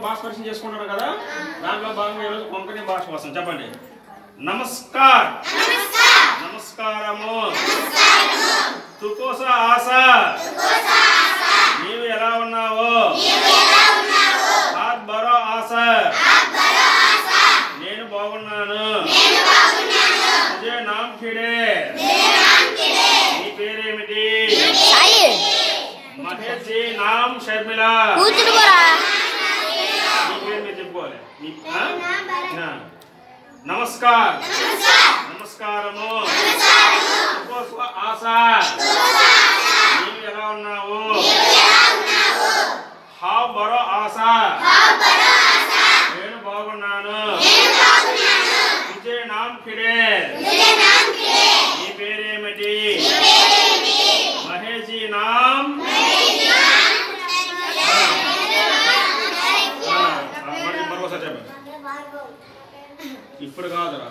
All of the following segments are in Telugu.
భాష పరిచయం చేసుకుంటారు కదా, దాంట్లో భాగంగా ఈరోజు కొంకణి భాష కోసం చెప్పండి. నమస్కార్, నమస్కారము. తుకోస ఆశ, నీవు ఎలా ఉన్నావు? హాత్ బరో ఆశ, నేను బాగున్నాను. ముజే నామ్ ఖిడే, నీ పేరేమిటి? మహేష్ జీ నామ్ షర్మిలా, నీ పేరు మీరు చెప్పుకోవాలి. నమస్కార్, నమస్కారము. ఆశ, నీవు ఎలా ఉన్నావు? హావ్ బరో ఆశ, నేను బాగున్నాను. ముజే నామ్ ఖిడే, నీ పేరేమిటి? మహేష్ జీ నామ్, మరొకసారి చెప్పండి. ఇప్పుడు కాదురా.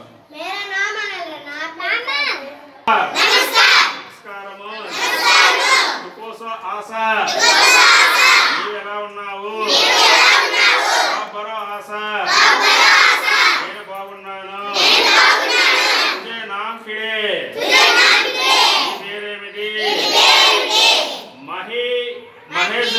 నమస్కారము. ఆశ, నీవు ఎలా ఉన్నావు? బరో ఆశ, నేను బాగున్నాను. ముజే నామ్ ఖిడే, నీ పేరేమిటి? మహేష్